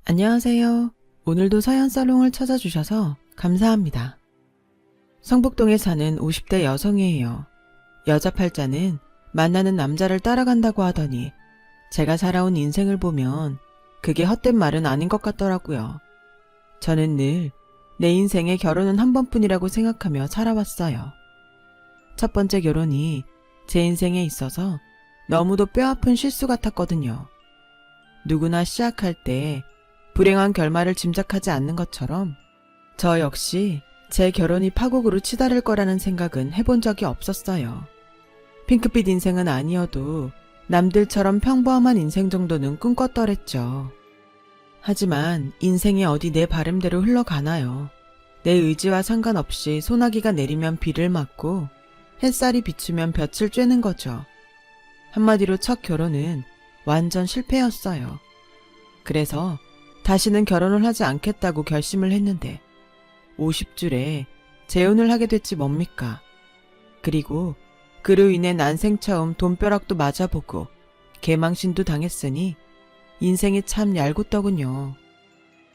안녕하세요. 오늘도 서연살롱을 찾아주셔서 감사합니다. 성북동에 사는 50대 여성이에요. 여자 팔자는 만나는 남자를 따라간다고 하더니 제가 살아온 인생을 보면 그게 헛된 말은 아닌 것 같더라고요. 저는 늘 내 인생에 결혼은 한 번뿐이라고 생각하며 살아왔어요. 첫 번째 결혼이 제 인생에 있어서 너무도 뼈아픈 실수 같았거든요. 누구나 시작할 때 불행한 결말을 짐작하지 않는 것처럼 저 역시 제 결혼이 파국으로 치달을 거라는 생각은 해본 적이 없었어요. 핑크빛 인생은 아니어도 남들처럼 평범한 인생 정도는 꿈꿨더랬죠. 하지만 인생이 어디 내 바람대로 흘러가나요. 내 의지와 상관없이 소나기가 내리면 비를 맞고 햇살이 비추면 볕을 쬐는 거죠. 한마디로 첫 결혼은 완전 실패였어요. 그래서 다시는 결혼을 하지 않겠다고 결심을 했는데 50줄에 재혼을 하게 됐지 뭡니까. 그리고 그로 인해 난생 처음 돈벼락도 맞아보고 개망신도 당했으니 인생이 참 얄궂더군요.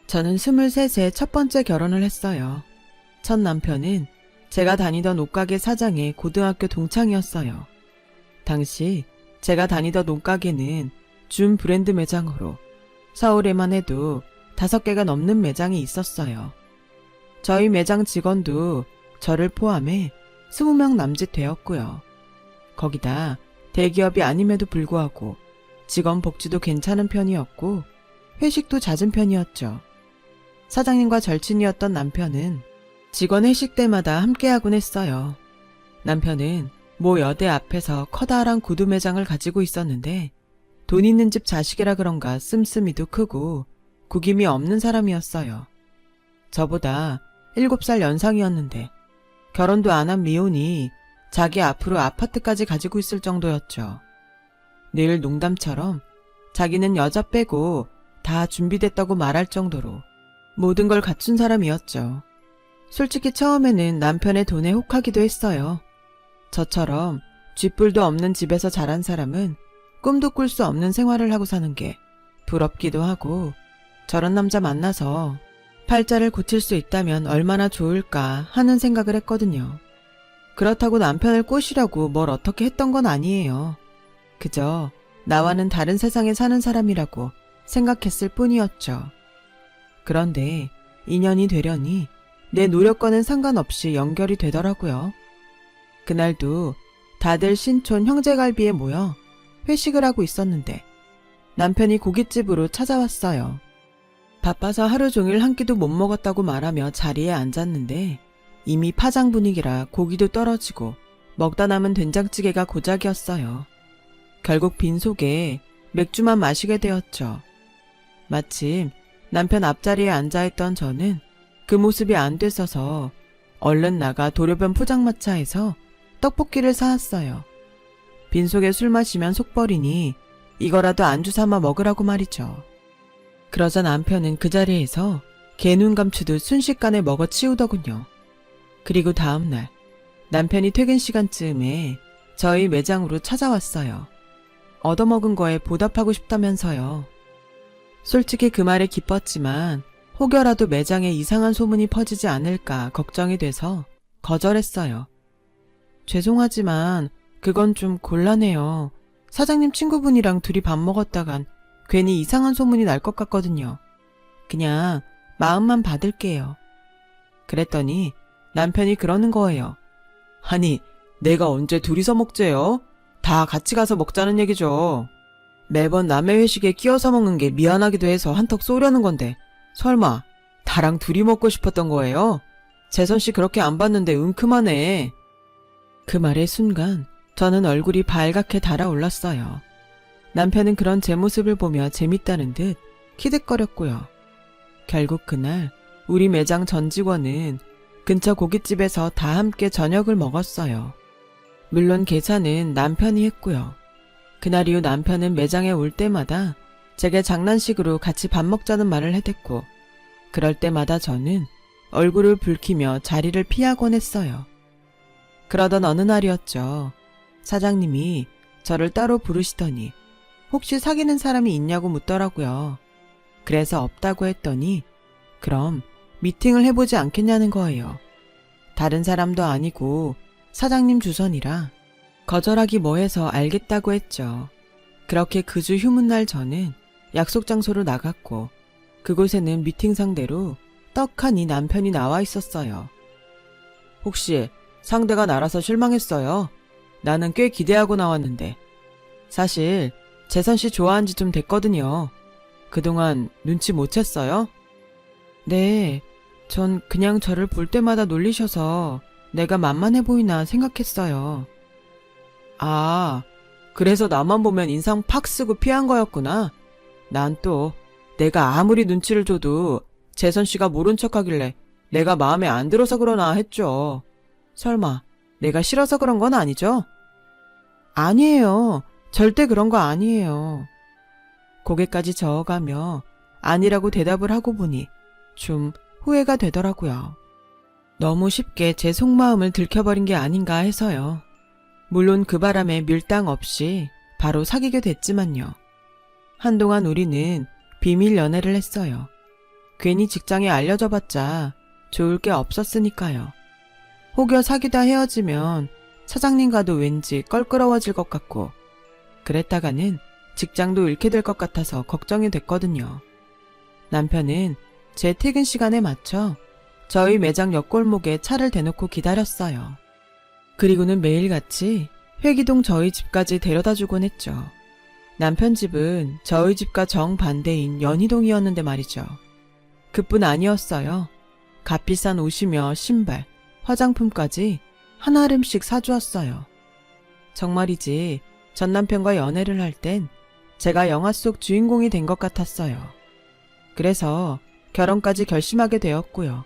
저는 23세 첫 번째 결혼을 했어요. 첫 남편은 제가 다니던 옷가게 사장의 고등학교 동창이었어요. 당시 제가 다니던 옷가게는 준 브랜드 매장으로 서울에만 해도 5개가 넘는 매장이 있었어요. 저희 매장 직원도 저를 포함해 20명 남짓 되었고요. 거기다 대기업이 아님에도 불구하고 직원 복지도 괜찮은 편이었고 회식도 잦은 편이었죠. 사장님과 절친이었던 남편은 직원 회식 때마다 함께하곤 했어요. 남편은 모 여대 앞에서 커다란 구두 매장을 가지고 있었는데 돈 있는 집 자식이라 그런가 씀씀이도 크고 구김이 없는 사람이었어요. 저보다 7살 연상이었는데 결혼도 안 한 미혼이 자기 앞으로 아파트까지 가지고 있을 정도였죠. 늘 농담처럼 자기는 여자 빼고 다 준비됐다고 말할 정도로 모든 걸 갖춘 사람이었죠. 솔직히 처음에는 남편의 돈에 혹하기도 했어요. 저처럼 쥐뿔도 없는 집에서 자란 사람은 꿈도 꿀 수 없는 생활을 하고 사는 게 부럽기도 하고 저런 남자 만나서 팔자를 고칠 수 있다면 얼마나 좋을까 하는 생각을 했거든요. 그렇다고 남편을 꼬시려고 뭘 어떻게 했던 건 아니에요. 그저 나와는 다른 세상에 사는 사람이라고 생각했을 뿐이었죠. 그런데 인연이 되려니 내 노력과는 상관없이 연결이 되더라고요. 그날도 다들 신촌 형제갈비에 모여 회식을 하고 있었는데 남편이 고깃집으로 찾아왔어요. 바빠서 하루 종일 한 끼도 못 먹었다고 말하며 자리에 앉았는데 이미 파장 분위기라 고기도 떨어지고 먹다 남은 된장찌개가 고작이었어요. 결국 빈속에 맥주만 마시게 되었죠. 마침 남편 앞자리에 앉아있던 저는 그 모습이 안 됐어서 얼른 나가 도로변 포장마차에서 떡볶이를 사왔어요. 빈속에 술 마시면 속버리니 이거라도 안주 삼아 먹으라고 말이죠. 그러자 남편은 그 자리에서 개눈 감추듯 순식간에 먹어 치우더군요. 그리고 다음날 남편이 퇴근 시간쯤에 저희 매장으로 찾아왔어요. 얻어먹은 거에 보답하고 싶다면서요. 솔직히 그 말에 기뻤지만 혹여라도 매장에 이상한 소문이 퍼지지 않을까 걱정이 돼서 거절했어요. 죄송하지만 그건 좀 곤란해요. 사장님 친구분이랑 둘이 밥 먹었다간 괜히 이상한 소문이 날 것 같거든요. 그냥 마음만 받을게요. 그랬더니 남편이 그러는 거예요. 아니, 내가 언제 둘이서 먹재요? 다 같이 가서 먹자는 얘기죠. 매번 남의 회식에 끼어서 먹는 게 미안하기도 해서 한턱 쏘려는 건데 설마 나랑 둘이 먹고 싶었던 거예요? 재선씨 그렇게 안 봤는데 은큼하네. 그 말의 순간 저는 얼굴이 발갛게 달아올랐어요. 남편은 그런 제 모습을 보며 재밌다는 듯 키득거렸고요. 결국 그날 우리 매장 전 직원은 근처 고깃집에서 다 함께 저녁을 먹었어요. 물론 계산은 남편이 했고요. 그날 이후 남편은 매장에 올 때마다 제게 장난식으로 같이 밥 먹자는 말을 해댔고 그럴 때마다 저는 얼굴을 붉히며 자리를 피하곤 했어요. 그러던 어느 날이었죠. 사장님이 저를 따로 부르시더니 혹시 사귀는 사람이 있냐고 묻더라고요. 그래서 없다고 했더니 그럼 미팅을 해보지 않겠냐는 거예요. 다른 사람도 아니고 사장님 주선이라 거절하기 뭐해서 알겠다고 했죠. 그렇게 그 주 휴문날 저는 약속 장소로 나갔고 그곳에는 미팅 상대로 떡하니 남편이 나와 있었어요. 혹시 상대가 나라서 실망했어요? 나는 꽤 기대하고 나왔는데. 사실 재선 씨 좋아한 지 좀 됐거든요. 그동안 눈치 못 챘어요? 네, 전 그냥 저를 볼 때마다 놀리셔서 내가 만만해 보이나 생각했어요. 아, 그래서 나만 보면 인상 팍 쓰고 피한 거였구나. 난 또 내가 아무리 눈치를 줘도 재선 씨가 모른 척하길래 내가 마음에 안 들어서 그러나 했죠. 설마 내가 싫어서 그런 건 아니죠? 아니에요. 절대 그런 거 아니에요. 고개까지 저어가며 아니라고 대답을 하고 보니 좀 후회가 되더라고요. 너무 쉽게 제 속마음을 들켜버린 게 아닌가 해서요. 물론 그 바람에 밀당 없이 바로 사귀게 됐지만요. 한동안 우리는 비밀 연애를 했어요. 괜히 직장에 알려져 봤자 좋을 게 없었으니까요. 혹여 사귀다 헤어지면 사장님과도 왠지 껄끄러워질 것 같고 그랬다가는 직장도 잃게 될 것 같아서 걱정이 됐거든요. 남편은 제 퇴근 시간에 맞춰 저희 매장 옆골목에 차를 대놓고 기다렸어요. 그리고는 매일같이 회기동 저희 집까지 데려다 주곤 했죠. 남편 집은 저희 집과 정반대인 연희동이었는데 말이죠. 그뿐 아니었어요. 값비싼 옷이며 신발, 화장품까지 한 알음씩 사주었어요. 정말이지 전 남편과 연애를 할 땐 제가 영화 속 주인공이 된 것 같았어요. 그래서 결혼까지 결심하게 되었고요.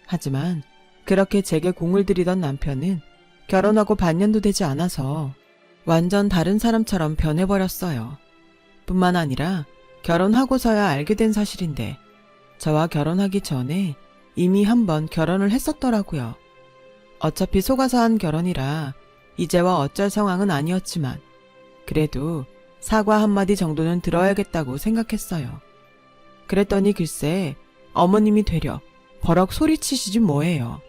하지만 그렇게 제게 공을 들이던 남편은 결혼하고 반년도 되지 않아서 완전 다른 사람처럼 변해버렸어요. 뿐만 아니라 결혼하고서야 알게 된 사실인데 저와 결혼하기 전에 이미 한 번 결혼을 했었더라고요. 어차피 속아서 한 결혼이라 이제와 어쩔 상황은 아니었지만 그래도 사과 한마디 정도는 들어야겠다고 생각했어요. 그랬더니 글쎄 어머님이 되려 버럭 소리치시지 뭐예요.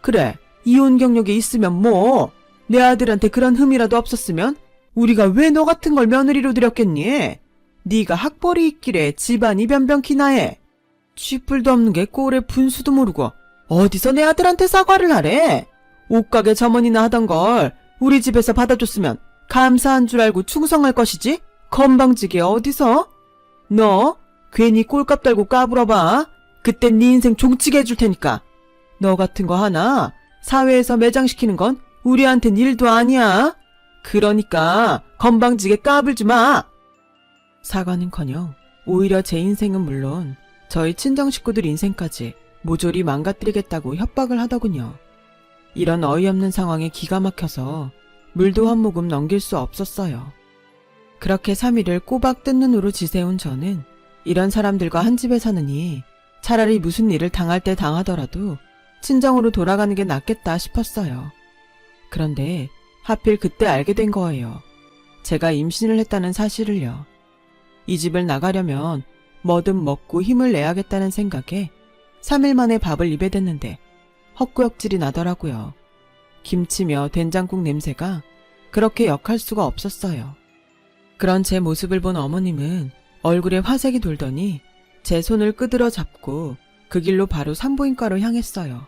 그래, 이혼 경력이 있으면 뭐 내 아들한테 그런 흠이라도 없었으면 우리가 왜 너 같은 걸 며느리로 들였겠니? 네가 학벌이 있길래 집안이 변변키나 해. 쥐뿔도 없는 게 꼴에 분수도 모르고 어디서 내 아들한테 사과를 하래? 옷가게 점원이나 하던 걸 우리 집에서 받아줬으면 감사한 줄 알고 충성할 것이지? 건방지게 어디서? 너 괜히 꼴값 달고 까불어봐. 그땐 네 인생 종치게 해줄 테니까. 너 같은 거 하나 사회에서 매장시키는 건 우리한텐 일도 아니야. 그러니까 건방지게 까불지 마. 사과는커녕 오히려 제 인생은 물론 저희 친정 식구들 인생까지 모조리 망가뜨리겠다고 협박을 하더군요. 이런 어이없는 상황에 기가 막혀서 물도 한 모금 넘길 수 없었어요. 그렇게 3일을 꼬박 뜬 눈으로 지새운 저는 이런 사람들과 한 집에 사느니 차라리 무슨 일을 당할 때 당하더라도 친정으로 돌아가는 게 낫겠다 싶었어요. 그런데 하필 그때 알게 된 거예요. 제가 임신을 했다는 사실을요. 이 집을 나가려면 뭐든 먹고 힘을 내야겠다는 생각에 3일 만에 밥을 입에 댔는데 헛구역질이 나더라고요. 김치며 된장국 냄새가 그렇게 역할 수가 없었어요. 그런 제 모습을 본 어머님은 얼굴에 화색이 돌더니 제 손을 끄드러 잡고 그 길로 바로 산부인과로 향했어요.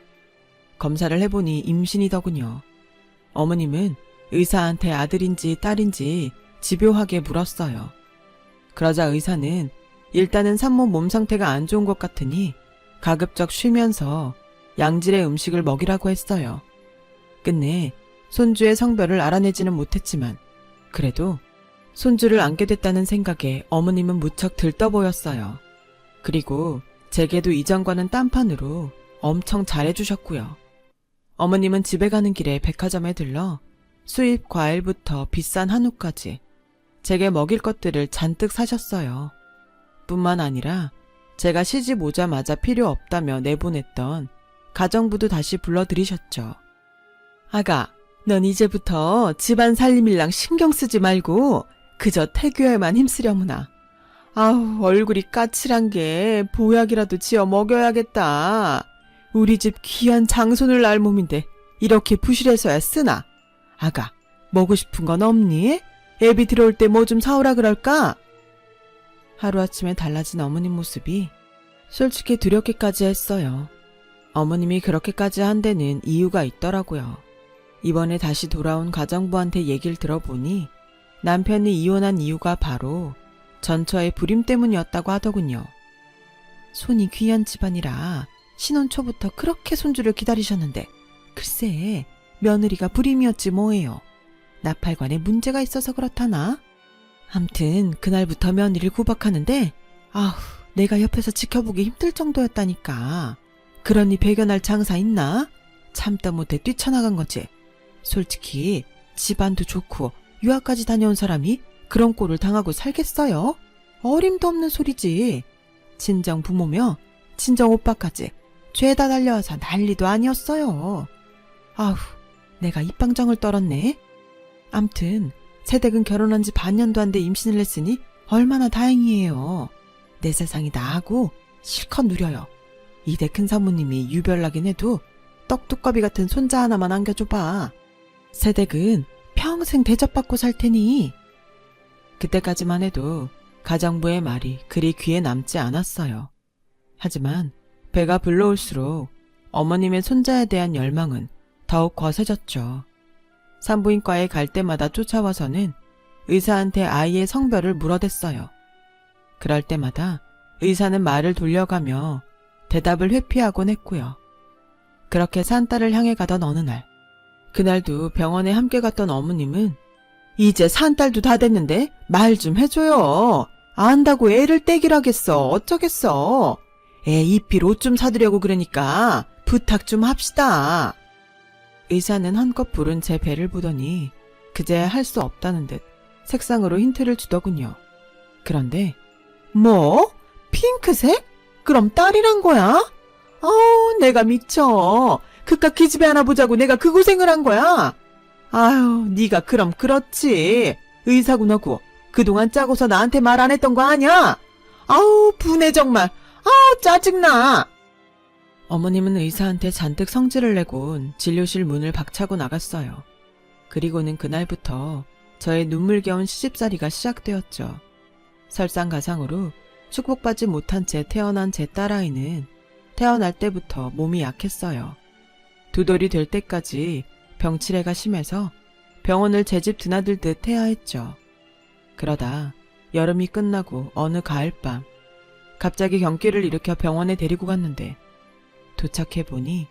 검사를 해보니 임신이더군요. 어머님은 의사한테 아들인지 딸인지 집요하게 물었어요. 그러자 의사는 일단은 산모 몸 상태가 안 좋은 것 같으니 가급적 쉬면서 양질의 음식을 먹이라고 했어요. 끝내 손주의 성별을 알아내지는 못했지만 그래도 손주를 안게 됐다는 생각에 어머님은 무척 들떠 보였어요. 그리고 제게도 이전과는 딴판으로 엄청 잘해주셨고요. 어머님은 집에 가는 길에 백화점에 들러 수입 과일부터 비싼 한우까지 제게 먹일 것들을 잔뜩 사셨어요. 뿐만 아니라 제가 시집 오자마자 필요 없다며 내보냈던 가정부도 다시 불러들이셨죠. 아가, 넌 이제부터 집안 살림일랑 신경 쓰지 말고 그저 태교에만 힘쓰려무나. 아우, 얼굴이 까칠한 게 보약이라도 지어 먹여야겠다. 우리 집 귀한 장손을 낳을 몸인데 이렇게 부실해서야 쓰나? 아가, 먹고 싶은 건 없니? 애비 들어올 때 뭐 좀 사오라 그럴까? 하루아침에 달라진 어머님 모습이 솔직히 두렵기까지 했어요. 어머님이 그렇게까지 한 데는 이유가 있더라고요. 이번에 다시 돌아온 가정부한테 얘기를 들어보니 남편이 이혼한 이유가 바로 전처의 불임 때문이었다고 하더군요. 손이 귀한 집안이라 신혼 초부터 그렇게 손주를 기다리셨는데 글쎄 며느리가 불임이었지 뭐예요. 나팔관에 문제가 있어서 그렇다나? 암튼 그날부터 며느리를 구박하는데 아휴 내가 옆에서 지켜보기 힘들 정도였다니까. 그러니 배견할 장사 있나? 참다 못해 뛰쳐나간 거지. 솔직히 집안도 좋고 유학까지 다녀온 사람이 그런 꼴을 당하고 살겠어요? 어림도 없는 소리지. 친정 부모며 친정 오빠까지 죄다 달려와서 난리도 아니었어요. 아휴 내가 입방정을 떨었네. 암튼 새댁은 결혼한 지 반년도 안 돼 임신을 했으니 얼마나 다행이에요. 내 세상이 나하고 실컷 누려요. 이대 큰 사모님이 유별나긴 해도 떡두꺼비 같은 손자 하나만 안겨줘봐. 새댁은 평생 대접받고 살 테니. 그때까지만 해도 가정부의 말이 그리 귀에 남지 않았어요. 하지만 배가 불러올수록 어머님의 손자에 대한 열망은 더욱 거세졌죠. 산부인과에 갈 때마다 쫓아와서는 의사한테 아이의 성별을 물어댔어요. 그럴 때마다 의사는 말을 돌려가며 대답을 회피하곤 했고요. 그렇게 산딸을 향해 가던 어느 날, 그날도 병원에 함께 갔던 어머님은 이제 산딸도 다 됐는데 말 좀 해줘요. 안다고 애를 떼기라겠어. 어쩌겠어. 애 입힐 옷 좀 사드려고 그러니까 부탁 좀 합시다. 의사는 한껏 부른 제 배를 보더니 그제야 할 수 없다는 듯 색상으로 힌트를 주더군요. 그런데 뭐? 핑크색? 그럼 딸이란 거야? 내가 미쳐. 그깟 기집애 하나 보자고 내가 그 고생을 한 거야? 아유, 네가 그럼 그렇지. 의사구나고 그동안 짜고서 나한테 말 안 했던 거 아냐? 아우, 분해 정말. 아우, 짜증나. 어머님은 의사한테 잔뜩 성질을 내곤 진료실 문을 박차고 나갔어요. 그리고는 그날부터 저의 눈물겨운 시집살이가 시작되었죠. 설상가상으로 축복받지 못한 채 태어난 제 딸아이는 태어날 때부터 몸이 약했어요. 2돌이 될 때까지 병치레가 심해서 병원을 제 집 드나들듯 해야 했죠. 그러다 여름이 끝나고 어느 가을밤 갑자기 경기를 일으켜 병원에 데리고 갔는데 도착해보니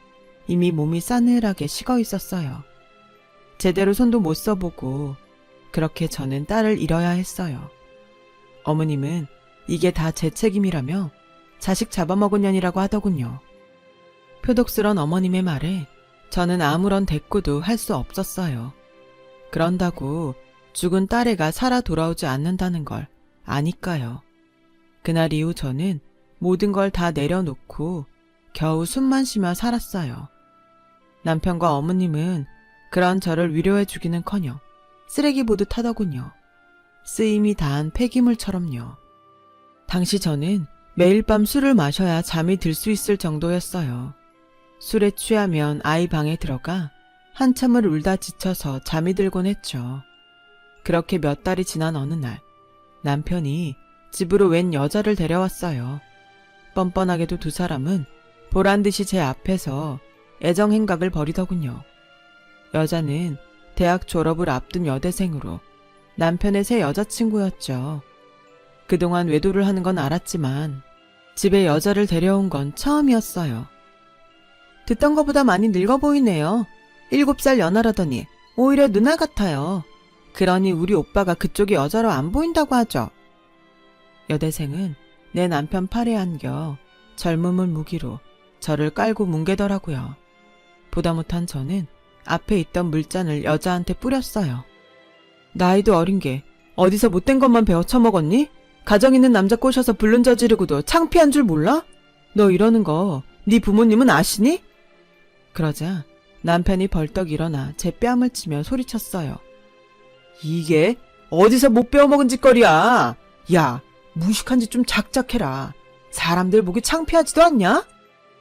이미 몸이 싸늘하게 식어 있었어요. 제대로 손도 못 써보고 그렇게 저는 딸을 잃어야 했어요. 어머님은 이게 다 제 책임이라며 자식 잡아먹은 년이라고 하더군요. 표독스런 어머님의 말에 저는 아무런 대꾸도 할 수 없었어요. 그런다고 죽은 딸애가 살아 돌아오지 않는다는 걸 아니까요. 그날 이후 저는 모든 걸 다 내려놓고 겨우 숨만 쉬며 살았어요. 남편과 어머님은 그런 저를 위로해주기는커녕 쓰레기 보듯 하더군요. 쓰임이 다한 폐기물처럼요. 당시 저는 매일 밤 술을 마셔야 잠이 들 수 있을 정도였어요. 술에 취하면 아이 방에 들어가 한참을 울다 지쳐서 잠이 들곤 했죠. 그렇게 몇 달이 지난 어느 날 남편이 집으로 웬 여자를 데려왔어요. 뻔뻔하게도 2사람은 보란듯이 제 앞에서 애정행각을 벌이더군요. 여자는 대학 졸업을 앞둔 여대생으로 남편의 새 여자친구였죠. 그동안 외도를 하는 건 알았지만 집에 여자를 데려온 건 처음이었어요. 듣던 것보다 많이 늙어 보이네요. 7살 연하라더니 오히려 누나 같아요. 그러니 우리 오빠가 그쪽이 여자로 안 보인다고 하죠. 여대생은 내 남편 팔에 안겨 젊음을 무기로 저를 깔고 뭉개더라고요. 보다 못한 저는 앞에 있던 물잔을 여자한테 뿌렸어요. 나이도 어린 게 어디서 못된 것만 배워 처먹었니? 가정 있는 남자 꼬셔서 불륜 저지르고도 창피한 줄 몰라? 너 이러는 거 네 부모님은 아시니? 그러자 남편이 벌떡 일어나 제 뺨을 치며 소리쳤어요. 이게 어디서 못 배워먹은 짓거리야. 야, 무식한 짓 좀 작작해라. 사람들 보기 창피하지도 않냐?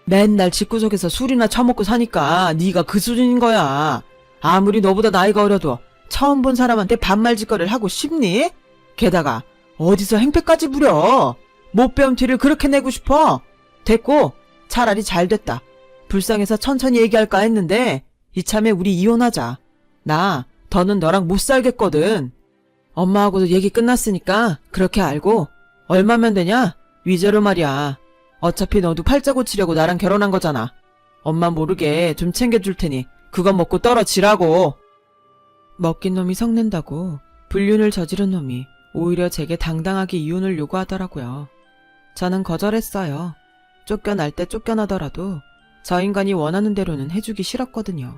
맨날 집구석에서 술이나 처먹고 사니까 네가 그 수준인 거야. 아무리 너보다 나이가 어려도 처음 본 사람한테 반말짓거리를 하고 싶니? 게다가 어디서 행패까지 부려. 못 배운 티를 그렇게 내고 싶어. 됐고, 차라리 잘 됐다. 불쌍해서 천천히 얘기할까 했는데 이참에 우리 이혼하자. 나 더는 너랑 못 살겠거든. 엄마하고도 얘기 끝났으니까 그렇게 알고, 얼마면 되냐? 위자료 말이야. 어차피 너도 팔자 고치려고 나랑 결혼한 거잖아. 엄마 모르게 좀 챙겨줄 테니 그거 먹고 떨어지라고. 먹긴 놈이 성낸다고 불륜을 저지른 놈이 오히려 제게 당당하게 이혼을 요구하더라고요. 저는 거절했어요. 쫓겨날 때 쫓겨나더라도 저 인간이 원하는 대로는 해주기 싫었거든요.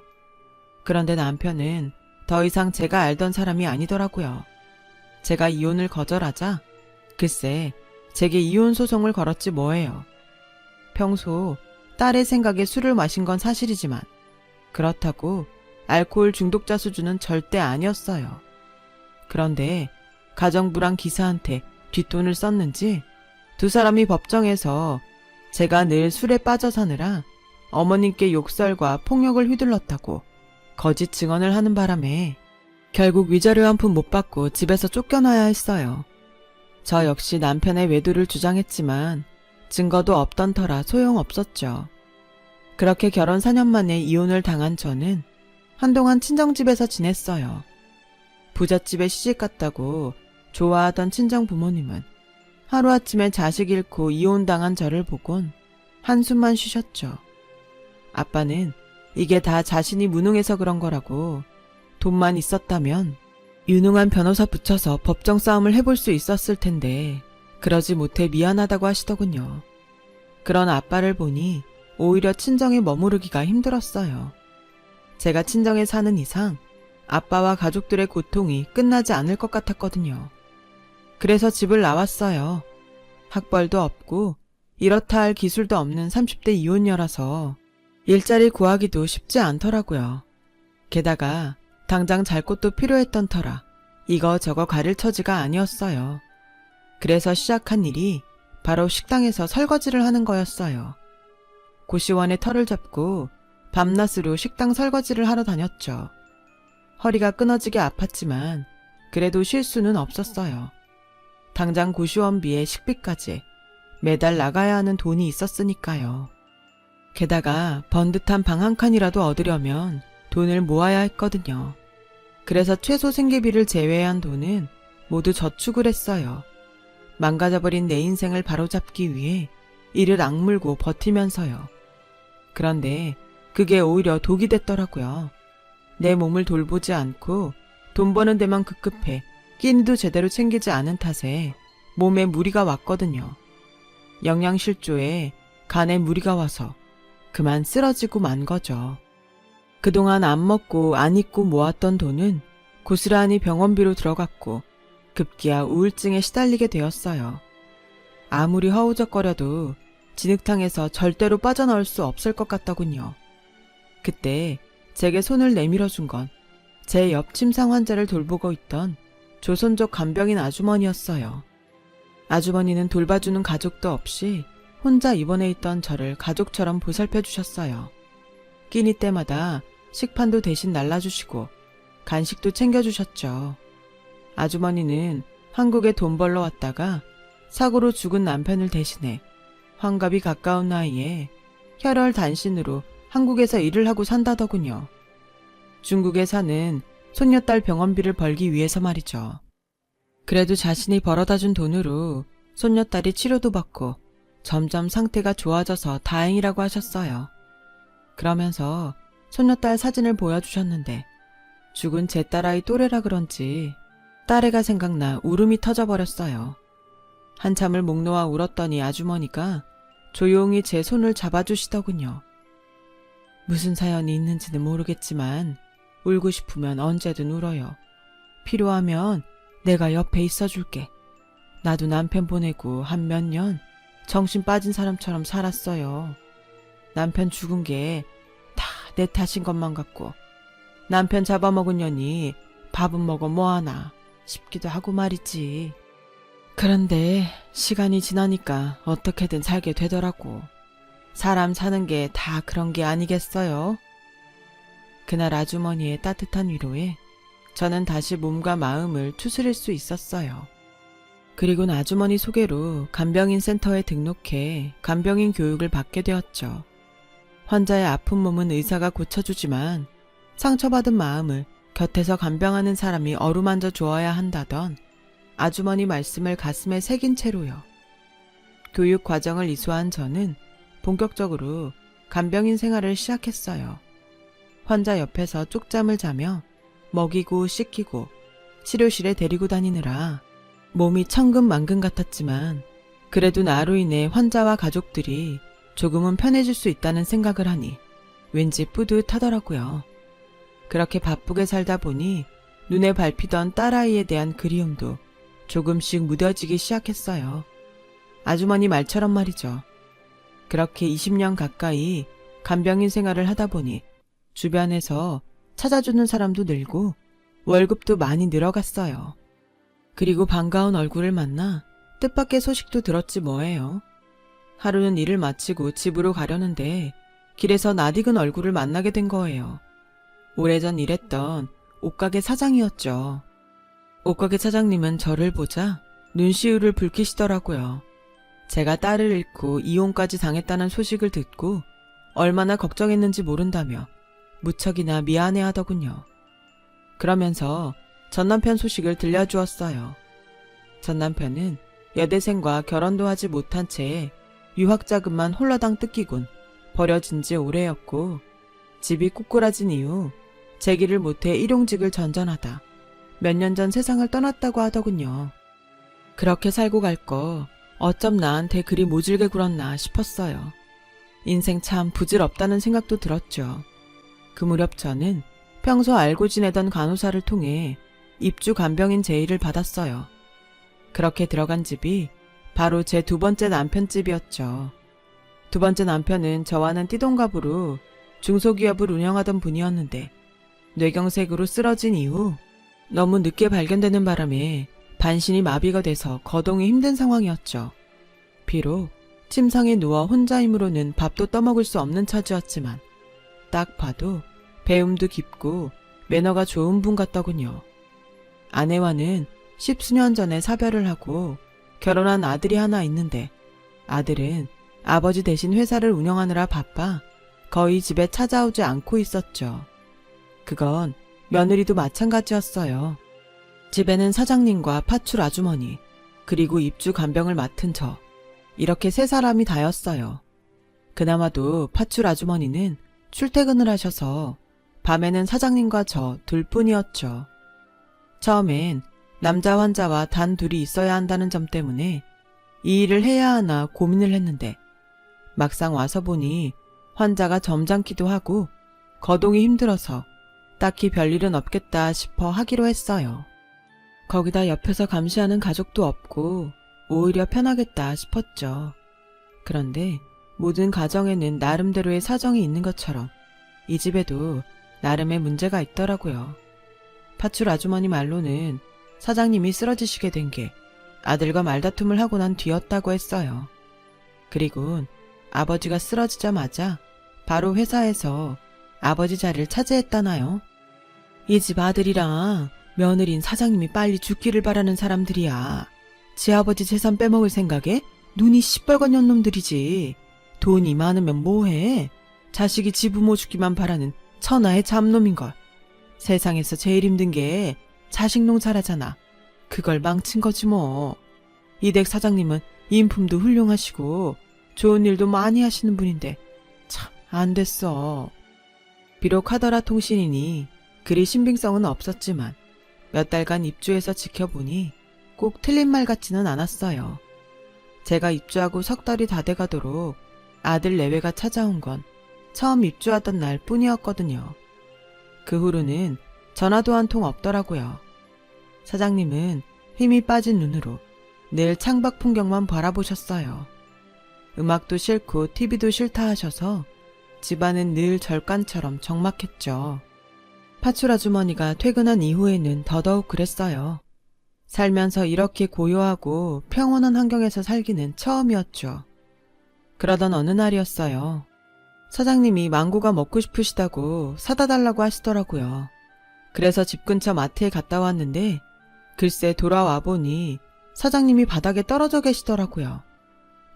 그런데 남편은 더 이상 제가 알던 사람이 아니더라고요. 제가 이혼을 거절하자 글쎄 제게 이혼 소송을 걸었지 뭐예요. 평소 딸의 생각에 술을 마신 건 사실이지만 그렇다고 알코올 중독자 수준은 절대 아니었어요. 그런데 가정부랑 기사한테 뒷돈을 썼는지 두 사람이 법정에서 제가 늘 술에 빠져 사느라 어머님께 욕설과 폭력을 휘둘렀다고 거짓 증언을 하는 바람에 결국 위자료 한 푼 못 받고 집에서 쫓겨나야 했어요. 저 역시 남편의 외도를 주장했지만 증거도 없던 터라 소용없었죠. 그렇게 결혼 4년 만에 이혼을 당한 저는 한동안 친정집에서 지냈어요. 부잣집에 시집갔다고 좋아하던 친정 부모님은 하루아침에 자식 잃고 이혼당한 저를 보곤 한숨만 쉬셨죠. 아빠는 이게 다 자신이 무능해서 그런 거라고, 돈만 있었다면 유능한 변호사 붙여서 법정 싸움을 해볼 수 있었을 텐데 그러지 못해 미안하다고 하시더군요. 그런 아빠를 보니 오히려 친정에 머무르기가 힘들었어요. 제가 친정에 사는 이상 아빠와 가족들의 고통이 끝나지 않을 것 같았거든요. 그래서 집을 나왔어요. 학벌도 없고 이렇다 할 기술도 없는 30대 이혼녀라서 일자리 구하기도 쉽지 않더라고요. 게다가 당장 잘 곳도 필요했던 터라 이거저거 가릴 처지가 아니었어요. 그래서 시작한 일이 바로 식당에서 설거지를 하는 거였어요. 고시원에 털을 잡고 밤낮으로 식당 설거지를 하러 다녔죠. 허리가 끊어지게 아팠지만 그래도 쉴 수는 없었어요. 당장 고시원비에 식비까지 매달 나가야 하는 돈이 있었으니까요. 게다가 번듯한 방 한 칸이라도 얻으려면 돈을 모아야 했거든요. 그래서 최소 생계비를 제외한 돈은 모두 저축을 했어요. 망가져버린 내 인생을 바로잡기 위해 이를 악물고 버티면서요. 그런데 그게 오히려 독이 됐더라고요. 내 몸을 돌보지 않고 돈 버는 데만 급급해 끼니도 제대로 챙기지 않은 탓에 몸에 무리가 왔거든요. 영양실조에 간에 무리가 와서 그만 쓰러지고 만 거죠. 그동안 안 먹고 안 입고 모았던 돈은 고스란히 병원비로 들어갔고 급기야 우울증에 시달리게 되었어요. 아무리 허우적거려도 진흙탕에서 절대로 빠져나올 수 없을 것 같더군요. 그때 제게 손을 내밀어 준 건 제 옆 침상 환자를 돌보고 있던 조선족 간병인 아주머니였어요. 아주머니는 돌봐주는 가족도 없이 혼자 입원해 있던 저를 가족처럼 보살펴 주셨어요. 끼니 때마다 식판도 대신 날라주시고 간식도 챙겨주셨죠. 아주머니는 한국에 돈 벌러 왔다가 사고로 죽은 남편을 대신해 환갑이 가까운 나이에 혈혈단신으로 한국에서 일을 하고 산다더군요. 중국에 사는 손녀딸 병원비를 벌기 위해서 말이죠. 그래도 자신이 벌어다 준 돈으로 손녀딸이 치료도 받고 점점 상태가 좋아져서 다행이라고 하셨어요. 그러면서 손녀딸 사진을 보여주셨는데 죽은 제 딸아이 또래라 그런지 딸애가 생각나 울음이 터져버렸어요. 한참을 목 놓아 울었더니 아주머니가 조용히 제 손을 잡아주시더군요. 무슨 사연이 있는지는 모르겠지만 울고 싶으면 언제든 울어요. 필요하면 내가 옆에 있어줄게. 나도 남편 보내고 한 몇 년 정신 빠진 사람처럼 살았어요. 남편 죽은 게 다 내 탓인 것만 같고 남편 잡아먹은 년이 밥은 먹어 뭐하나 싶기도 하고 말이지. 그런데 시간이 지나니까 어떻게든 살게 되더라고. 사람 사는 게 다 그런 게 아니겠어요? 그날 아주머니의 따뜻한 위로에 저는 다시 몸과 마음을 추스릴 수 있었어요. 그리곤 아주머니 소개로 간병인 센터에 등록해 간병인 교육을 받게 되었죠. 환자의 아픈 몸은 의사가 고쳐주지만 상처받은 마음을 곁에서 간병하는 사람이 어루만져 주어야 한다던 아주머니 말씀을 가슴에 새긴 채로요. 교육 과정을 이수한 저는 본격적으로 간병인 생활을 시작했어요. 환자 옆에서 쪽잠을 자며 먹이고 씻기고 치료실에 데리고 다니느라 몸이 천근만근 같았지만 그래도 나로 인해 환자와 가족들이 조금은 편해질 수 있다는 생각을 하니 왠지 뿌듯하더라고요. 그렇게 바쁘게 살다 보니 눈에 밟히던 딸아이에 대한 그리움도 조금씩 무뎌지기 시작했어요. 아주머니 말처럼 말이죠. 그렇게 20년 가까이 간병인 생활을 하다 보니 주변에서 찾아주는 사람도 늘고 월급도 많이 늘어갔어요. 그리고 반가운 얼굴을 만나 뜻밖의 소식도 들었지 뭐예요. 하루는 일을 마치고 집으로 가려는데 길에서 낯익은 얼굴을 만나게 된 거예요. 오래전 일했던 옷가게 사장이었죠. 옷가게 사장님은 저를 보자 눈시울을 붉히시더라고요. 제가 딸을 잃고 이혼까지 당했다는 소식을 듣고 얼마나 걱정했는지 모른다며 무척이나 미안해하더군요. 그러면서 전남편 소식을 들려주었어요. 전남편은 여대생과 결혼도 하지 못한 채 유학자금만 홀라당 뜯기곤 버려진 지 오래였고 집이 꼬꾸라진 이후 재기를 못해 일용직을 전전하다 몇 년 전 세상을 떠났다고 하더군요. 그렇게 살고 갈 거 어쩜 나한테 그리 모질게 굴었나 싶었어요. 인생 참 부질없다는 생각도 들었죠. 그 무렵 저는 평소 알고 지내던 간호사를 통해 입주 간병인 제의를 받았어요. 그렇게 들어간 집이 바로 제 두 번째 남편 집이었죠. 두 번째 남편은 저와는 띠동갑으로 중소기업을 운영하던 분이었는데 뇌경색으로 쓰러진 이후 너무 늦게 발견되는 바람에 반신이 마비가 돼서 거동이 힘든 상황이었죠. 비록 침상에 누워 혼자 힘으로는 밥도 떠먹을 수 없는 처지였지만 딱 봐도 배움도 깊고 매너가 좋은 분 같더군요. 아내와는 10수년 전에 사별을 하고 결혼한 아들이 하나 있는데 아들은 아버지 대신 회사를 운영하느라 바빠 거의 집에 찾아오지 않고 있었죠. 그건 며느리도 마찬가지였어요. 집에는 사장님과 파출 아주머니, 그리고 입주 간병을 맡은 저, 이렇게 세 사람이 다였어요. 그나마도 파출 아주머니는 출퇴근을 하셔서 밤에는 사장님과 저 둘뿐이었죠. 처음엔 남자 환자와 단 둘이 있어야 한다는 점 때문에 이 일을 해야 하나 고민을 했는데 막상 와서 보니 환자가 점잖기도 하고 거동이 힘들어서 딱히 별일은 없겠다 싶어 하기로 했어요. 거기다 옆에서 감시하는 가족도 없고 오히려 편하겠다 싶었죠. 그런데 모든 가정에는 나름대로의 사정이 있는 것처럼 이 집에도 나름의 문제가 있더라고요. 파출 아주머니 말로는 사장님이 쓰러지시게 된 게 아들과 말다툼을 하고 난 뒤였다고 했어요. 그리곤 아버지가 쓰러지자마자 바로 회사에서 아버지 자리를 차지했다나요. 이 집 아들이랑 며느린 사장님이 빨리 죽기를 바라는 사람들이야. 지 아버지 재산 빼먹을 생각에 눈이 시뻘건 년놈들이지. 돈이 많으면 뭐해. 자식이 지 부모 죽기만 바라는 천하의 잡놈인걸. 세상에서 제일 힘든 게 자식 농사라잖아. 그걸 망친 거지 뭐. 이댁 사장님은 인품도 훌륭하시고 좋은 일도 많이 하시는 분인데 참 안 됐어. 비록 하더라 통신이니 그리 신빙성은 없었지만 몇 달간 입주해서 지켜보니 꼭 틀린 말 같지는 않았어요. 제가 입주하고 석 달이 다 돼가도록 아들 내외가 찾아온 건 처음 입주하던 날 뿐이었거든요. 그 후로는 전화도 한 통 없더라고요. 사장님은 힘이 빠진 눈으로 늘 창밖 풍경만 바라보셨어요. 음악도 싫고 TV도 싫다 하셔서 집안은 늘 절간처럼 적막했죠. 파출 아주머니가 퇴근한 이후에는 더더욱 그랬어요. 살면서 이렇게 고요하고 평온한 환경에서 살기는 처음이었죠. 그러던 어느 날이었어요. 사장님이 망고가 먹고 싶으시다고 사다 달라고 하시더라고요. 그래서 집 근처 마트에 갔다 왔는데 글쎄 돌아와 보니 사장님이 바닥에 떨어져 계시더라고요.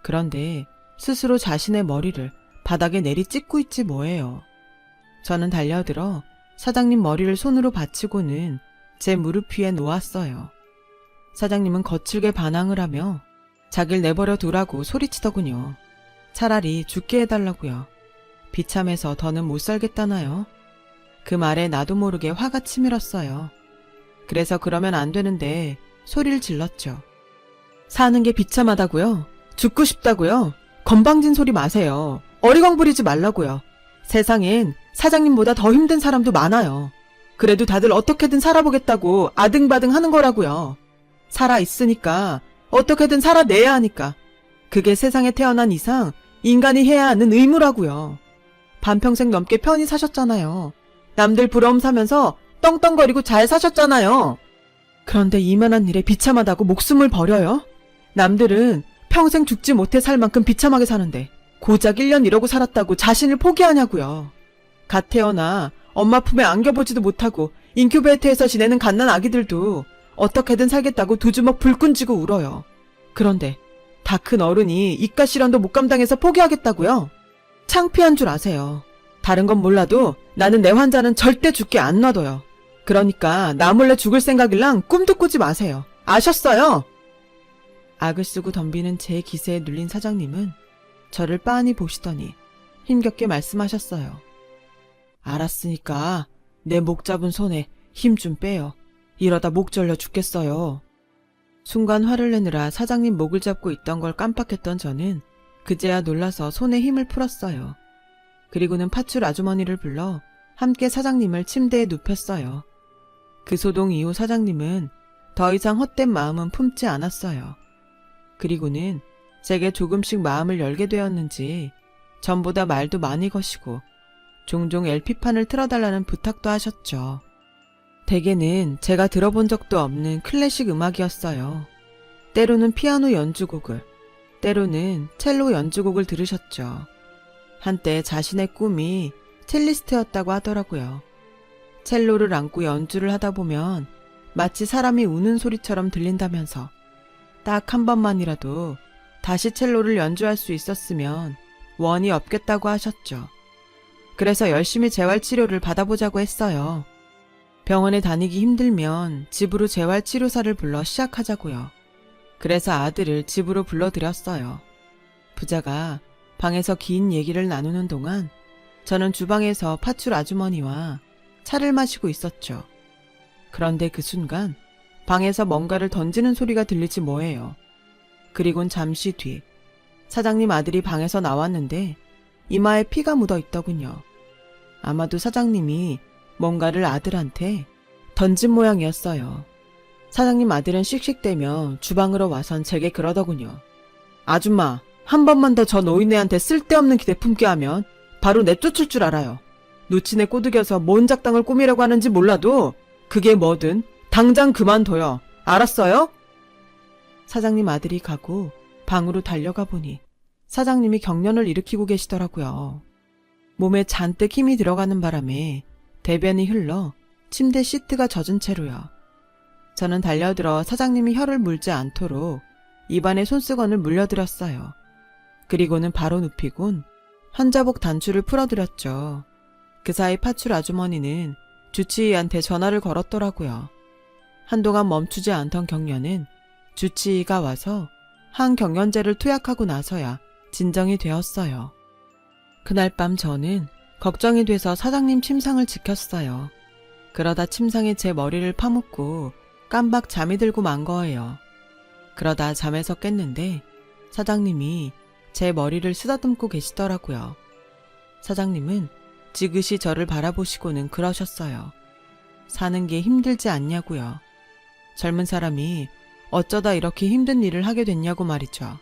그런데 스스로 자신의 머리를 바닥에 내리 찍고 있지 뭐예요. 저는 달려들어 사장님 머리를 손으로 받치고는 제 무릎 위에 놓았어요. 사장님은 거칠게 반항을 하며 자길 내버려 두라고 소리치더군요. 차라리 죽게 해달라고요. 비참해서 더는 못 살겠다나요? 그 말에 나도 모르게 화가 치밀었어요. 그래서 그러면 안 되는데 소리를 질렀죠. 사는 게 비참하다고요? 죽고 싶다고요? 건방진 소리 마세요. 어리광 부리지 말라고요. 세상엔 사장님보다 더 힘든 사람도 많아요. 그래도 다들 어떻게든 살아보겠다고 아등바등 하는 거라고요. 살아있으니까 어떻게든 살아내야 하니까. 그게 세상에 태어난 이상 인간이 해야 하는 의무라고요. 반평생 넘게 편히 사셨잖아요. 남들 부러움 사면서 떵떵거리고 잘 사셨잖아요. 그런데 이만한 일에 비참하다고 목숨을 버려요? 남들은 평생 죽지 못해 살 만큼 비참하게 사는데 고작 1년 이러고 살았다고 자신을 포기하냐고요. 갓 태어나 엄마 품에 안겨보지도 못하고 인큐베이터에서 지내는 갓난 아기들도 어떻게든 살겠다고 두 주먹 불끈 쥐고 울어요. 그런데 다 큰 어른이 이깟 시련도 못 감당해서 포기하겠다고요? 창피한 줄 아세요. 다른 건 몰라도 나는 내 환자는 절대 죽게 안 놔둬요. 그러니까 나 몰래 죽을 생각일랑 꿈도 꾸지 마세요. 아셨어요? 악을 쓰고 덤비는 제 기세에 눌린 사장님은 저를 빤히 보시더니 힘겹게 말씀하셨어요. 알았으니까 내 목 잡은 손에 힘 좀 빼요. 이러다 목 절려 죽겠어요. 순간 화를 내느라 사장님 목을 잡고 있던 걸 깜빡했던 저는 그제야 놀라서 손에 힘을 풀었어요. 그리고는 팥줄 아주머니를 불러 함께 사장님을 침대에 눕혔어요. 그 소동 이후 사장님은 더 이상 헛된 마음은 품지 않았어요. 그리고는 제게 조금씩 마음을 열게 되었는지 전보다 말도 많이 거시고 종종 LP판을 틀어달라는 부탁도 하셨죠. 대개는 제가 들어본 적도 없는 클래식 음악이었어요. 때로는 피아노 연주곡을, 때로는 첼로 연주곡을 들으셨죠. 한때 자신의 꿈이 첼리스트였다고 하더라고요. 첼로를 안고 연주를 하다 보면 마치 사람이 우는 소리처럼 들린다면서 딱 한 번만이라도 다시 첼로를 연주할 수 있었으면 원이 없겠다고 하셨죠. 그래서 열심히 재활치료를 받아보자고 했어요. 병원에 다니기 힘들면 집으로 재활치료사를 불러 시작하자고요. 그래서 아들을 집으로 불러들였어요. 부자가 방에서 긴 얘기를 나누는 동안 저는 주방에서 팥줄 아주머니와 차를 마시고 있었죠. 그런데 그 순간 방에서 뭔가를 던지는 소리가 들리지 뭐예요. 그리곤 잠시 뒤 사장님 아들이 방에서 나왔는데 이마에 피가 묻어 있더군요. 아마도 사장님이 뭔가를 아들한테 던진 모양이었어요. 사장님 아들은 씩씩대며 주방으로 와선 제게 그러더군요. 아줌마, 한 번만 더 저 노인네한테 쓸데없는 기대 품게 하면 바로 내쫓을 줄 알아요. 노친에 꼬드겨서 뭔 작당을 꾸미려고 하는지 몰라도 그게 뭐든 당장 그만둬요. 알았어요? 사장님 아들이 가고 방으로 달려가 보니 사장님이 경련을 일으키고 계시더라고요. 몸에 잔뜩 힘이 들어가는 바람에 대변이 흘러 침대 시트가 젖은 채로요. 저는 달려들어 사장님이 혀를 물지 않도록 입안에 손수건을 물려드렸어요. 그리고는 바로 눕히곤 환자복 단추를 풀어드렸죠. 그 사이 팥줄 아주머니는 주치의한테 전화를 걸었더라고요. 한동안 멈추지 않던 경련은 주치의가 와서 항경련제를 투약하고 나서야 진정이 되었어요. 그날 밤 저는 걱정이 돼서 사장님 침상을 지켰어요. 그러다 침상에 제 머리를 파묻고 깜박 잠이 들고 만 거예요. 그러다 잠에서 깼는데 사장님이 제 머리를 쓰다듬고 계시더라고요. 사장님은 지그시 저를 바라보시고는 그러셨어요. 사는 게 힘들지 않냐고요. 젊은 사람이 어쩌다 이렇게 힘든 일을 하게 됐냐고 말이죠.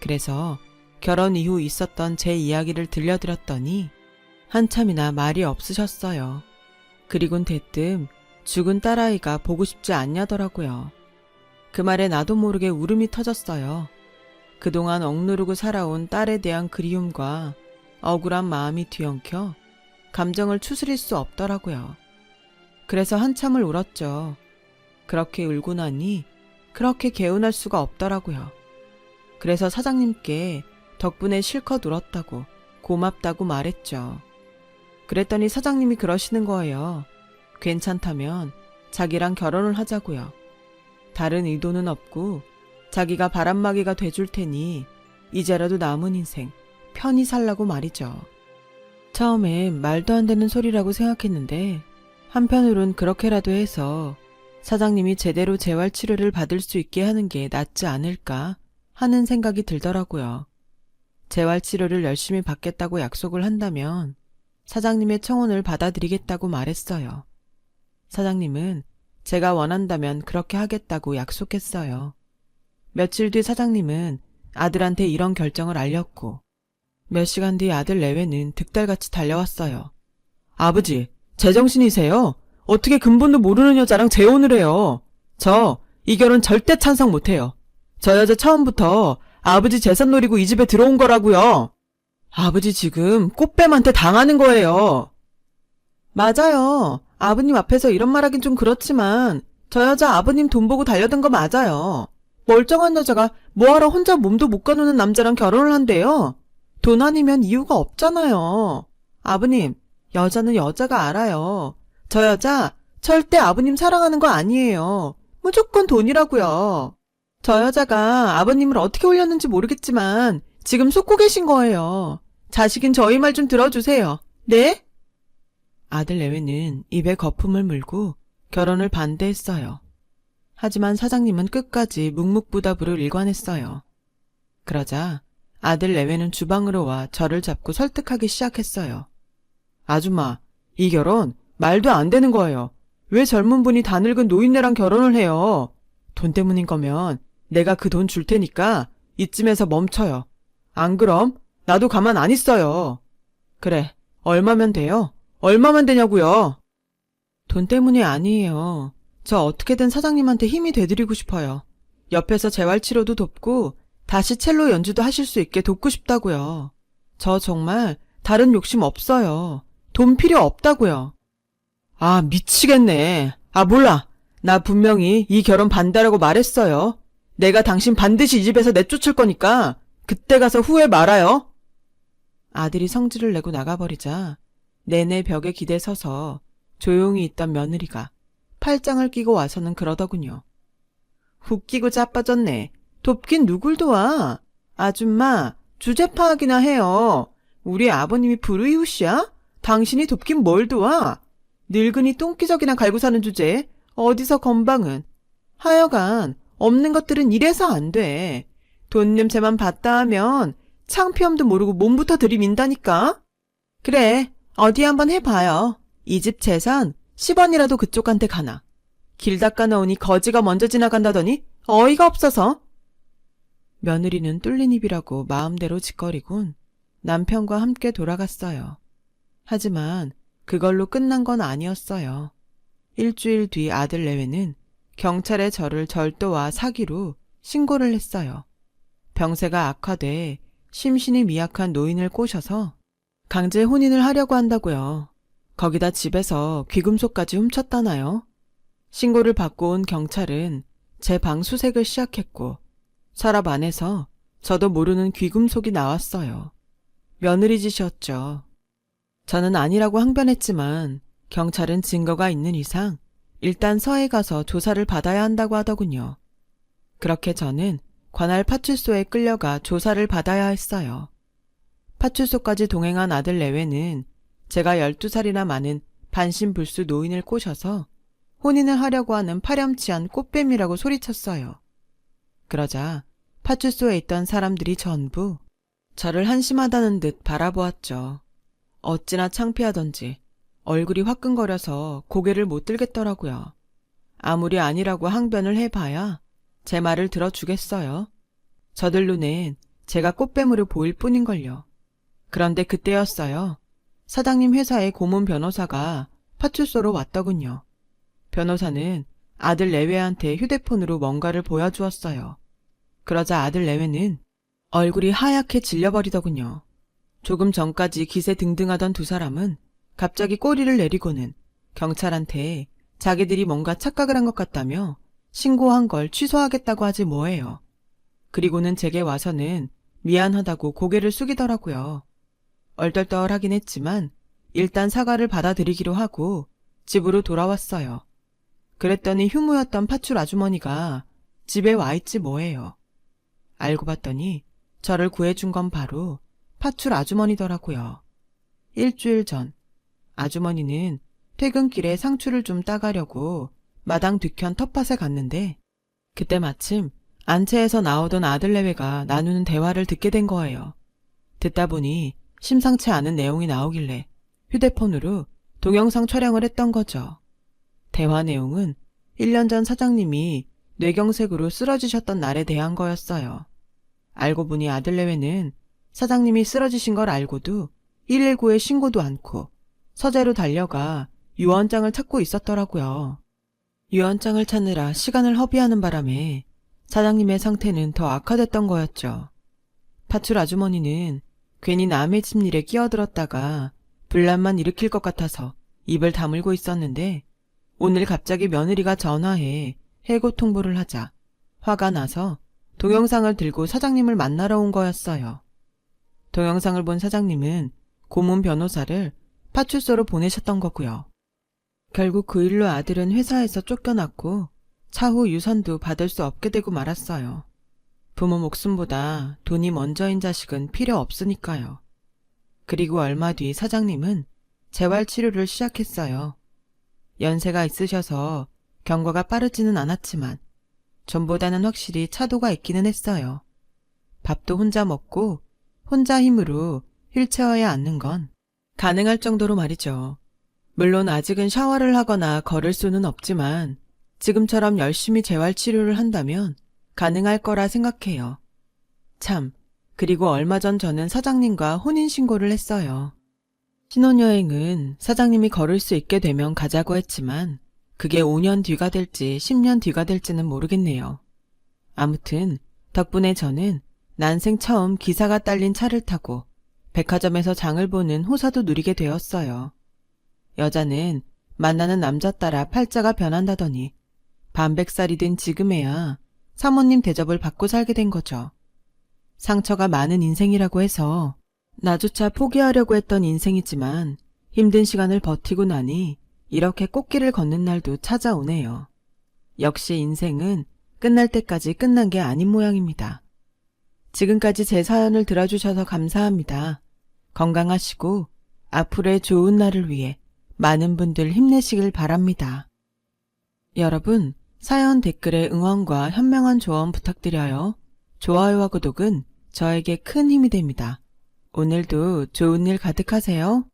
그래서 결혼 이후 있었던 제 이야기를 들려드렸더니 한참이나 말이 없으셨어요. 그리곤 대뜸 죽은 딸아이가 보고 싶지 않냐더라고요. 그 말에 나도 모르게 울음이 터졌어요. 그동안 억누르고 살아온 딸에 대한 그리움과 억울한 마음이 뒤엉켜 감정을 추스릴 수 없더라고요. 그래서 한참을 울었죠. 그렇게 울고 나니 그렇게 개운할 수가 없더라고요. 그래서 사장님께 덕분에 실컷 울었다고 고맙다고 말했죠. 그랬더니 사장님이 그러시는 거예요. 괜찮다면 자기랑 결혼을 하자고요. 다른 의도는 없고 자기가 바람막이가 돼줄 테니 이제라도 남은 인생 편히 살라고 말이죠. 처음엔 말도 안 되는 소리라고 생각했는데 한편으론 그렇게라도 해서 사장님이 제대로 재활치료를 받을 수 있게 하는 게 낫지 않을까 하는 생각이 들더라고요. 재활치료를 열심히 받겠다고 약속을 한다면 사장님의 청혼을 받아들이겠다고 말했어요. 사장님은 제가 원한다면 그렇게 하겠다고 약속했어요. 며칠 뒤 사장님은 아들한테 이런 결정을 알렸고 몇 시간 뒤 아들 내외는 득달같이 달려왔어요. 아버지, 제정신이세요? 어떻게 근본도 모르는 여자랑 재혼을 해요? 저 이 결혼 절대 찬성 못해요. 저 여자 처음부터 아버지 재산 노리고 이 집에 들어온 거라고요. 아버지 지금 꽃뱀한테 당하는 거예요. 맞아요. 아버님 앞에서 이런 말하긴 좀 그렇지만 저 여자 아버님 돈 보고 달려든 거 맞아요. 멀쩡한 여자가 뭐하러 혼자 몸도 못 가누는 남자랑 결혼을 한대요. 돈 아니면 이유가 없잖아요. 아버님, 여자는 여자가 알아요. 저 여자 절대 아버님 사랑하는 거 아니에요. 무조건 돈이라고요. 저 여자가 아버님을 어떻게 올렸는지 모르겠지만 지금 속고 계신 거예요. 자식인 저희 말 좀 들어주세요. 네? 아들 내외는 입에 거품을 물고 결혼을 반대했어요. 하지만 사장님은 끝까지 묵묵부답으로 일관했어요. 그러자 아들 내외는 주방으로 와 저를 잡고 설득하기 시작했어요. 아줌마, 이 결혼 말도 안 되는 거예요. 왜 젊은 분이 다 늙은 노인네랑 결혼을 해요? 돈 때문인 거면 내가 그 돈 줄 테니까 이쯤에서 멈춰요. 안 그럼 나도 가만 안 있어요. 그래, 얼마면 돼요? 얼마면 되냐고요? 돈 때문이 아니에요. 저 어떻게든 사장님한테 힘이 돼드리고 싶어요. 옆에서 재활치료도 돕고 다시 첼로 연주도 하실 수 있게 돕고 싶다고요. 저 정말 다른 욕심 없어요. 돈 필요 없다고요. 아, 미치겠네. 아, 몰라. 나 분명히 이 결혼 반대라고 말했어요. 내가 당신 반드시 이 집에서 내쫓을 거니까 그때 가서 후회 말아요. 아들이 성질을 내고 나가버리자 내내 벽에 기대 서서 조용히 있던 며느리가 팔짱을 끼고 와서는 그러더군요. 웃기고 자빠졌네. 돕긴 누굴 도와? 아줌마, 주제 파악이나 해요. 우리 아버님이 불우이웃이야? 당신이 돕긴 뭘 도와? 늙은이 똥기저귀나 갈고 사는 주제에 어디서 건방은. 하여간 없는 것들은 이래서 안 돼. 돈 냄새만 봤다 하면 창피함도 모르고 몸부터 들이민다니까. 그래, 어디 한번 해봐요. 이 집 재산 10원이라도 그쪽한테 가나. 길 닦아 놓으니 거지가 먼저 지나간다더니 어이가 없어서. 며느리는 뚫린 입이라고 마음대로 짓거리곤 남편과 함께 돌아갔어요. 하지만 그걸로 끝난 건 아니었어요. 일주일 뒤 아들 내외는 경찰에 저를 절도와 사기로 신고를 했어요. 병세가 악화돼 심신이 미약한 노인을 꼬셔서 강제 혼인을 하려고 한다고요. 거기다 집에서 귀금속까지 훔쳤다나요? 신고를 받고 온 경찰은 제 방 수색을 시작했고 서랍 안에서 저도 모르는 귀금속이 나왔어요. 며느리 짓이었죠. 저는 아니라고 항변했지만 경찰은 증거가 있는 이상 일단 서해 가서 조사를 받아야 한다고 하더군요. 그렇게 저는 관할 파출소에 끌려가 조사를 받아야 했어요. 파출소까지 동행한 아들 내외는 제가 12살이나 많은 반신불수 노인을 꼬셔서 혼인을 하려고 하는 파렴치한 꽃뱀이라고 소리쳤어요. 그러자 파출소에 있던 사람들이 전부 저를 한심하다는 듯 바라보았죠. 어찌나 창피하던지 얼굴이 화끈거려서 고개를 못 들겠더라고요. 아무리 아니라고 항변을 해봐야 제 말을 들어주겠어요. 저들 눈엔 제가 꽃뱀으로 보일 뿐인걸요. 그런데 그때였어요. 사장님 회사의 고문 변호사가 파출소로 왔더군요. 변호사는 아들 내외한테 휴대폰으로 뭔가를 보여주었어요. 그러자 아들 내외는 얼굴이 하얗게 질려버리더군요. 조금 전까지 기세 등등하던 두 사람은 갑자기 꼬리를 내리고는 경찰한테 자기들이 뭔가 착각을 한 것 같다며 신고한 걸 취소하겠다고 하지 뭐예요. 그리고는 제게 와서는 미안하다고 고개를 숙이더라고요. 얼떨떨하긴 했지만 일단 사과를 받아들이기로 하고 집으로 돌아왔어요. 그랬더니 휴무였던 팥줄 아주머니가 집에 와 있지 뭐예요. 알고 봤더니 저를 구해준 건 바로 팥줄 아주머니더라고요. 일주일 전 아주머니는 퇴근길에 상추를 좀 따가려고 마당 뒤편 텃밭에 갔는데 그때 마침 안채에서 나오던 아들 내외가 나누는 대화를 듣게 된 거예요. 듣다 보니 심상치 않은 내용이 나오길래 휴대폰으로 동영상 촬영을 했던 거죠. 대화 내용은 1년 전 사장님이 뇌경색으로 쓰러지셨던 날에 대한 거였어요. 알고 보니 아들 내외는 사장님이 쓰러지신 걸 알고도 119에 신고도 않고 서재로 달려가 유언장을 찾고 있었더라고요. 유언장을 찾느라 시간을 허비하는 바람에 사장님의 상태는 더 악화됐던 거였죠. 팥줄 아주머니는 괜히 남의 집 일에 끼어들었다가 분란만 일으킬 것 같아서 입을 다물고 있었는데 오늘 갑자기 며느리가 전화해 해고 통보를 하자 화가 나서 동영상을 들고 사장님을 만나러 온 거였어요. 동영상을 본 사장님은 고문 변호사를 파출소로 보내셨던 거고요. 결국 그 일로 아들은 회사에서 쫓겨났고 차후 유산도 받을 수 없게 되고 말았어요. 부모 목숨보다 돈이 먼저인 자식은 필요 없으니까요. 그리고 얼마 뒤 사장님은 재활치료를 시작했어요. 연세가 있으셔서 경과가 빠르지는 않았지만 전보다는 확실히 차도가 있기는 했어요. 밥도 혼자 먹고 혼자 힘으로 휠체어에 앉는 건 가능할 정도로 말이죠. 물론 아직은 샤워를 하거나 걸을 수는 없지만 지금처럼 열심히 재활치료를 한다면 가능할 거라 생각해요. 참, 그리고 얼마 전 저는 사장님과 혼인신고를 했어요. 신혼여행은 사장님이 걸을 수 있게 되면 가자고 했지만 그게 5년 뒤가 될지 10년 뒤가 될지는 모르겠네요. 아무튼 덕분에 저는 난생 처음 기사가 딸린 차를 타고 백화점에서 장을 보는 호사도 누리게 되었어요. 여자는 만나는 남자 따라 팔자가 변한다더니 반백살이 된 지금에야 사모님 대접을 받고 살게 된 거죠. 상처가 많은 인생이라고 해서 나조차 포기하려고 했던 인생이지만 힘든 시간을 버티고 나니 이렇게 꽃길을 걷는 날도 찾아오네요. 역시 인생은 끝날 때까지 끝난 게 아닌 모양입니다. 지금까지 제 사연을 들어주셔서 감사합니다. 건강하시고 앞으로의 좋은 날을 위해 많은 분들 힘내시길 바랍니다. 여러분, 사연 댓글에 응원과 현명한 조언 부탁드려요. 좋아요와 구독은 저에게 큰 힘이 됩니다. 오늘도 좋은 일 가득하세요.